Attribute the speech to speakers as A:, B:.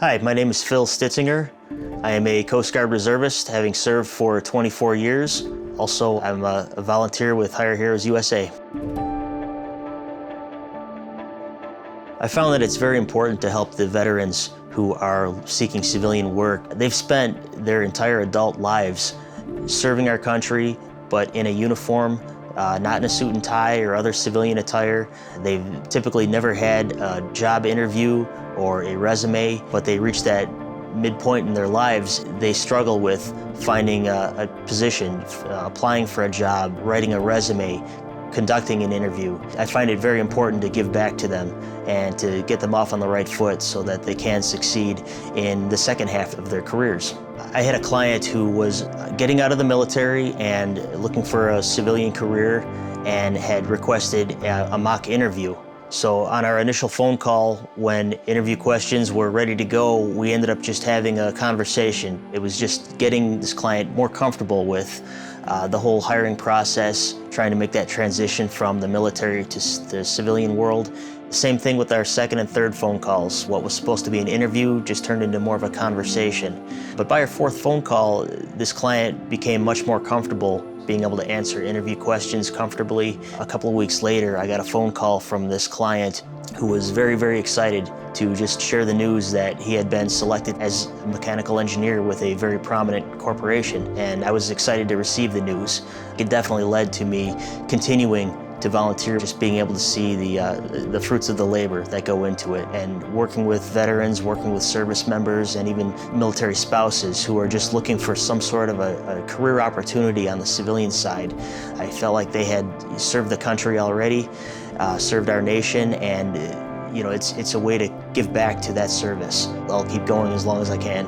A: Hi, my name is Phil Stitzinger. I am a Coast Guard reservist, having served for 24 years. Also, I'm a volunteer with Hire Heroes USA. I found that it's very important to help the veterans who are seeking civilian work. They've spent their entire adult lives serving our country, but in a uniform, not in a suit and tie or other civilian attire. They've typically never had a job interview or a resume, but they reach that midpoint in their lives. They struggle with finding a position, applying for a job, writing a resume, conducting an interview. I find it very important to give back to them and to get them off on the right foot so that they can succeed in the second half of their careers. I had a client who was getting out of the military and looking for a civilian career and had requested a mock interview. So on our initial phone call, when interview questions were ready to go, we ended up just having a conversation. It was just getting this client more comfortable with the whole hiring process, trying to make that transition from the military to the civilian world. Same thing with our second and third phone calls. What was supposed to be an interview just turned into more of a conversation. But by our fourth phone call, this client became much more comfortable being able to answer interview questions comfortably. A couple of weeks later, I got a phone call from this client who was very, very excited to just share the news that he had been selected as a mechanical engineer with a very prominent corporation. And I was excited to receive the news. It definitely led to me continuing to volunteer, just being able to see the fruits of the labor that go into it, and working with veterans, working with service members, and even military spouses who are just looking for some sort of a career opportunity on the civilian side. I felt like they had served the country already, served our nation, and it's a way to give back to that service. I'll keep going as long as I can.